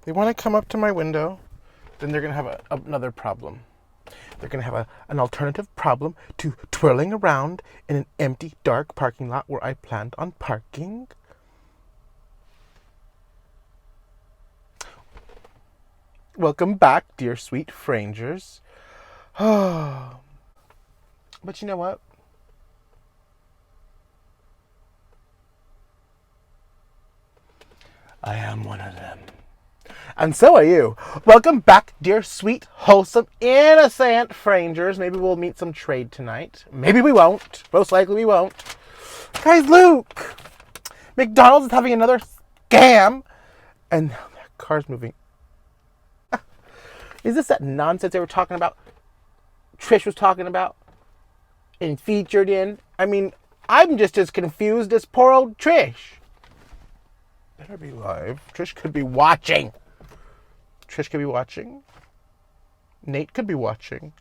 They want to come up to my window, then they're going to have another problem. They're going to have an alternative problem to twirling around in an empty, dark parking lot where I planned on parking. Welcome back, dear sweet frangers. But you know what? I am one of them. And so are you. Welcome back, dear sweet, wholesome, innocent frangers. Maybe we'll meet some trade tonight. Maybe we won't. Most likely we won't. Guys, Luke! McDonald's is having another scam. And that car's moving. Is this that nonsense they were talking about? Trish was talking about? And featured in? I mean, I'm just as confused as poor old Trish. Better be live. Trish could be watching. Trish could be watching. Nate could be watching.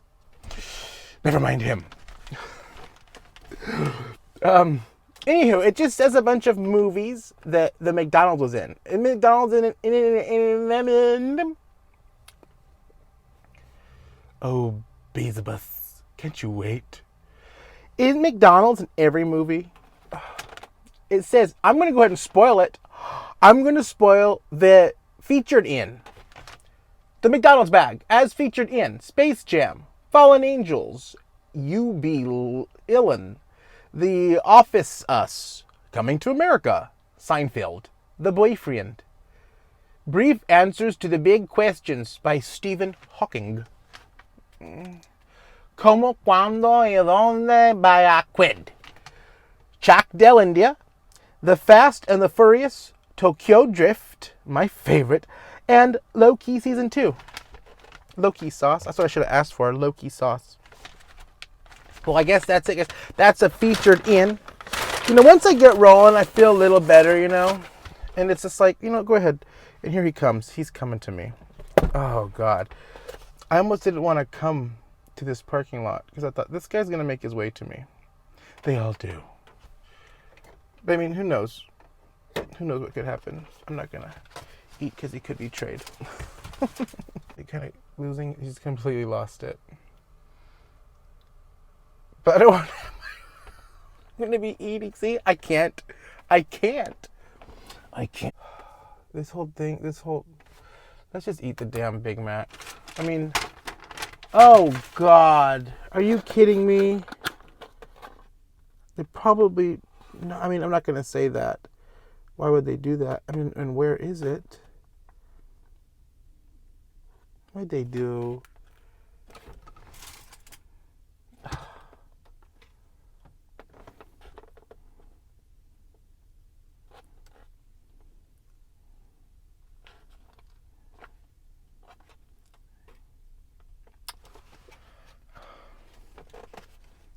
Never mind him. Anywho, it just says a bunch of movies that the McDonald's was in. And McDonald's in Oh, Beelzebub, can't you wait? Is McDonald's in every movie? It says, I'm going to go ahead and spoil it. I'm going to spoil the featured in. The McDonald's bag, as featured in Space Jam, Fallen Angels, You Be Illin, The Office Us, Coming to America, Seinfeld, The Boyfriend. Brief Answers to the Big Questions by Stephen Hawking. Como, Cuando, y Donde by a Quid. Jack Del India, The Fast and the Furious, Tokyo Drift, my favorite, and Low-Key Season 2. Low-Key sauce. That's what I should have asked for, Low-Key sauce. Well, I guess that's it. That's a featured in. You know, once I get rolling, I feel a little better, you know. And it's just like, you know, go ahead. And here he comes. He's coming to me. Oh, God. I almost didn't want to come to this parking lot because I thought, this guy's going to make his way to me. They all do. But, I mean, who knows? Who knows what could happen? I'm not going to eat because he could be betrayed. He kind of losing. He's completely lost it. But I don't want to. I'm going to be eating. See? I can't. This whole thing, let's just eat the damn Big Mac. I mean, oh God. Are you kidding me? They probably, no, I mean, I'm not going to say that. Why would they do that? I mean, and where is it? What'd they do?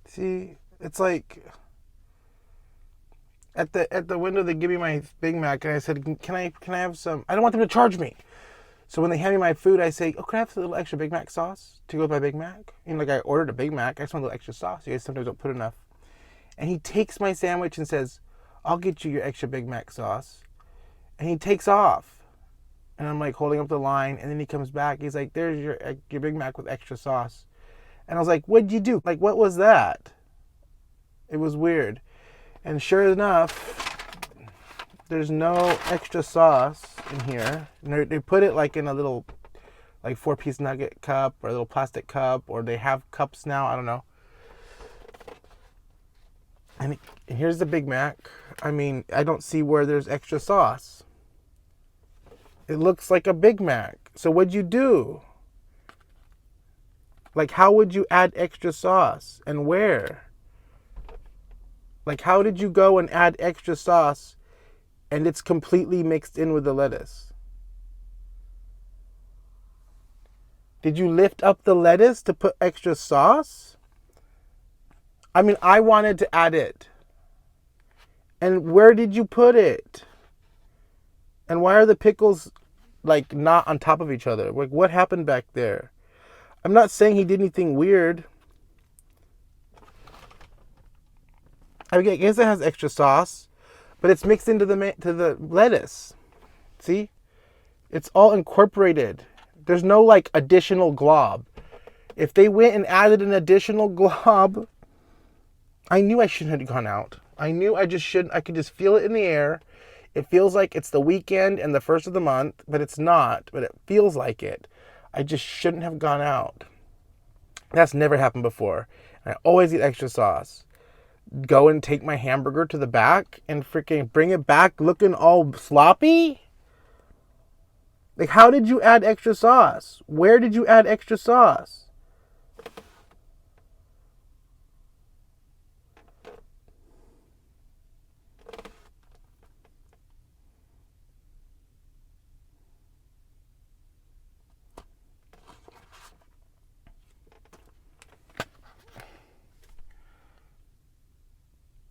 See, it's like at the window they give me my Big Mac and I said, can I have some? I don't want them to charge me. So when they hand me my food, I say, oh, can I have a little extra Big Mac sauce to go with my Big Mac? And like I ordered a Big Mac, I just want a little extra sauce. You guys sometimes don't put enough. And he takes my sandwich and says, I'll get you your extra Big Mac sauce. And he takes off. And I'm like holding up the line, and then he comes back. He's like, there's your Big Mac with extra sauce. And I was like, what'd you do? Like, what was that? It was weird. And sure enough, there's no extra sauce in here. And they put it like in a little, like 4-piece nugget cup or a little plastic cup, or they have cups now. I don't know. And here's the Big Mac. I mean, I don't see where there's extra sauce. It looks like a Big Mac. So what'd you do? Like, how would you add extra sauce? And where? Like, how did you go and add extra sauce and it's completely mixed in with the lettuce? Did you lift up the lettuce to put extra sauce? I mean, I wanted to add it. And where did you put it? And why are the pickles, like, not on top of each other? Like, what happened back there? I'm not saying he did anything weird. I guess it has extra sauce, but it's mixed into the lettuce. See? It's all incorporated. There's no like additional glob. If they went and added an additional glob, I knew I shouldn't have gone out. I knew I just shouldn't. I could just feel it in the air. It feels like it's the weekend and the first of the month, but it's not. But it feels like it. I just shouldn't have gone out. That's never happened before. And I always eat extra sauce. Go and take my hamburger to the back and freaking bring it back looking all sloppy? Like, how did you add extra sauce? Where did you add extra sauce?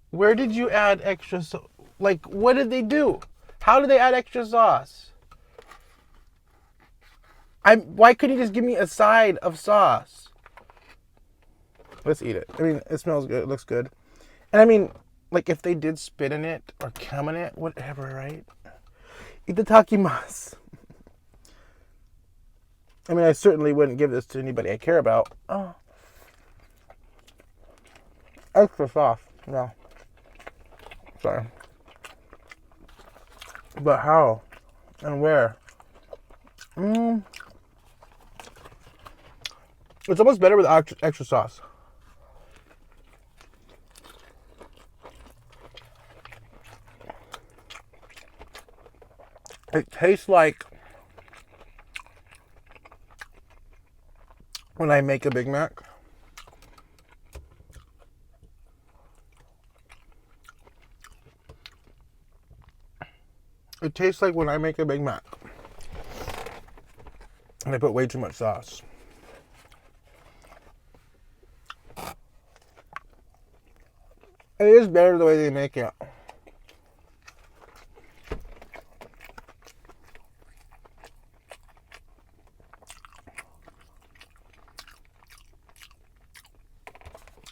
Where did you add extra sauce? Like, what did they do? How did they add extra sauce? Why couldn't you just give me a side of sauce? Let's eat it. I mean, it smells good. It looks good. And I mean, like, if they did spit in it or cum in it, whatever, right? Itadakimasu. I mean, I certainly wouldn't give this to anybody I care about. Oh. Extra sauce. No. Sorry. But how? And where? It's almost better with extra sauce. It tastes like when I make a Big Mac. It tastes like when I make a Big Mac. And I put way too much sauce. It is better the way they make it.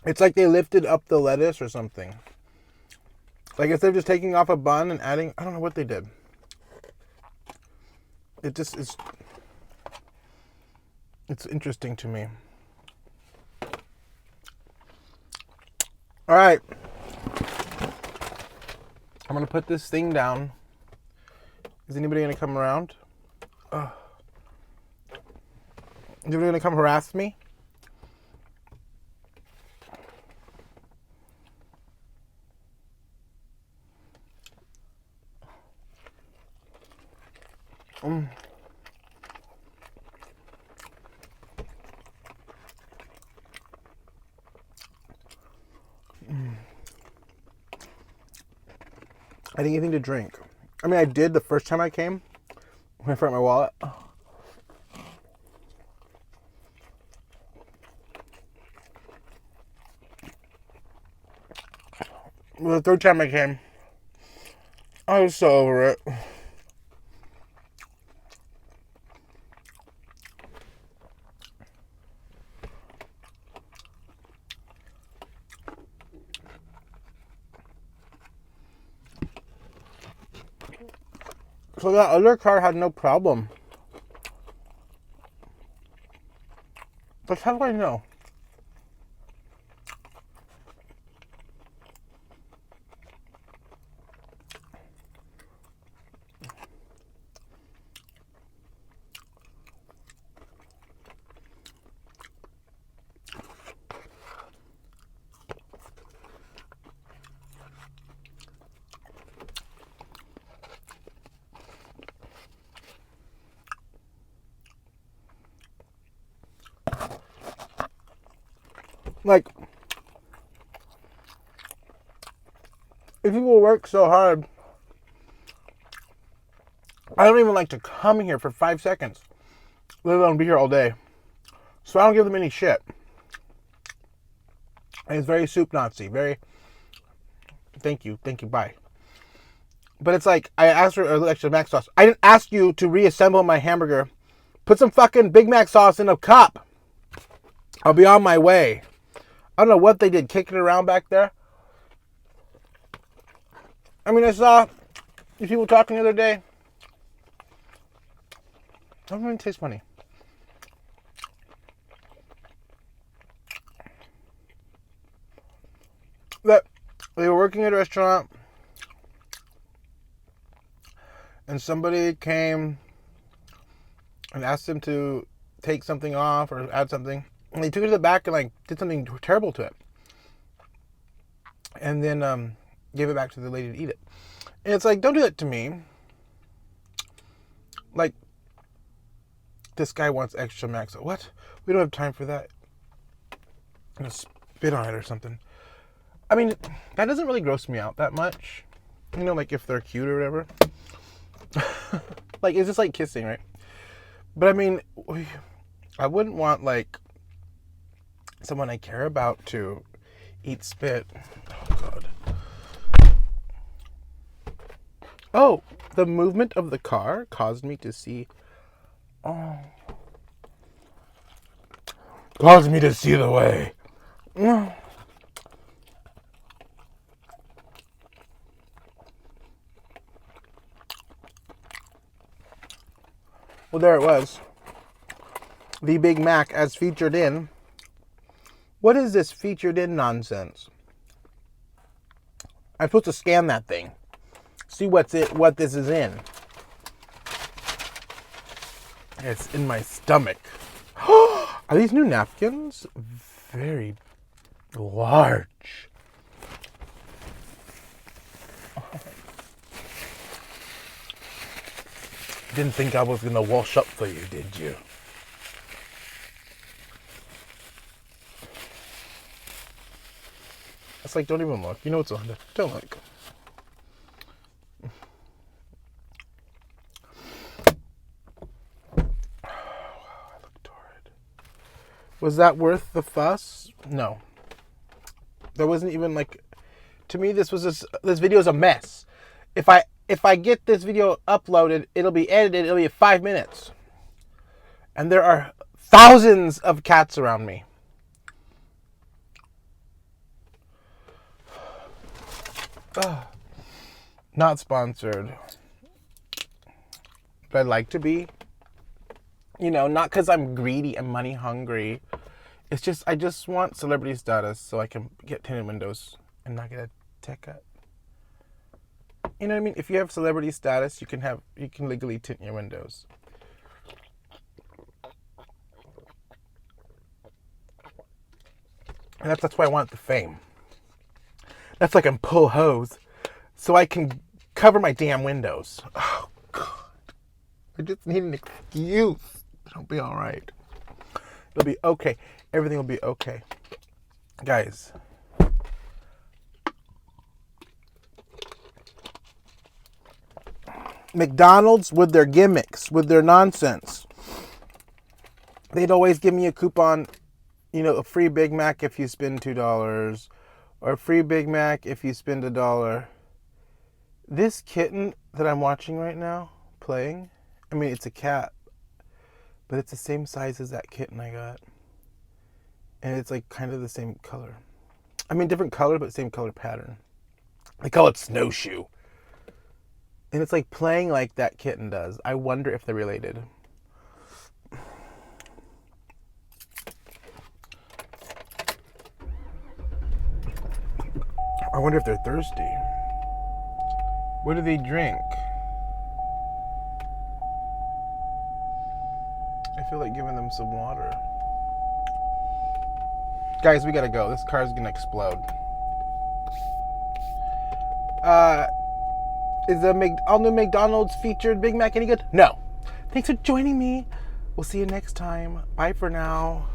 It's like they lifted up the lettuce or something. Like instead of just taking off a bun and adding, I don't know what they did. It just is, it's interesting to me. All right. I'm going to put this thing down. Is anybody going to come around? Is anybody going to come harass me? I didn't get anything to drink. I mean, I did the first time I came when I forgot my wallet. Well, the third time I came, I was so over it. So that other car had no problem. But how do I know? Like, if people work so hard, I don't even like to come here for 5 seconds, let alone be here all day. So I don't give them any shit. And it's very soup Nazi, very, thank you, bye. But it's like, I asked for an extra Mac sauce. I didn't ask you to reassemble my hamburger. Put some fucking Big Mac sauce in a cup. I'll be on my way. I don't know what they did, kicking it around back there. I mean, I saw these people talking the other day. That doesn't even taste funny. That they were working at a restaurant and somebody came and asked them to take something off or add something. And they took it to the back and like did something terrible to it. And then gave it back to the lady to eat it. And it's like, don't do that to me. Like, this guy wants extra mac. So what? We don't have time for that. I'm gonna spit on it or something. I mean, that doesn't really gross me out that much. You know, like if they're cute or whatever. Like, it's just like kissing, right? But I mean, I wouldn't want like someone I care about to eat spit. Oh, God. Oh, the movement of the car caused me to see. Oh. Caused me to see the way. Well, there it was. The Big Mac as featured in. What is this featured in nonsense? I'm supposed to scan that thing. See what this is in. It's in my stomach. Are these new napkins? Very large. Didn't think I was gonna wash up for you, did you? It's like, don't even look. You know what's on there. Don't look. I look torrid. Was that worth the fuss? No. There wasn't even like. To me, this video is a mess. If I get this video uploaded, it'll be edited. It'll be 5 minutes, and there are thousands of cats around me. Oh, not sponsored, but I'd like to be. You know, not because I'm greedy and money hungry. It's just I just want celebrity status so I can get tinted windows and not get a tech cut. You know what I mean? If you have celebrity status, you can legally tint your windows. And that's why I want the fame. That's why I can pull hose so I can cover my damn windows. Oh, God. I just need an excuse. It'll be all right. It'll be okay. Everything will be okay. Guys. McDonald's with their gimmicks, with their nonsense. They'd always give me a coupon, you know, a free Big Mac if you spend $2. Or a free Big Mac if you spend $1. This kitten that I'm watching right now, playing, I mean, it's a cat, but it's the same size as that kitten I got. And it's like kind of the same color. I mean, different color, but same color pattern. They call it Snowshoe. And it's like playing like that kitten does. I wonder if they're related. I wonder if they're thirsty. What do they drink? I feel like giving them some water. Guys, we gotta go. This car's gonna explode. Is the all-new McDonald's featured Big Mac any good? No. Thanks for joining me. We'll see you next time. Bye for now.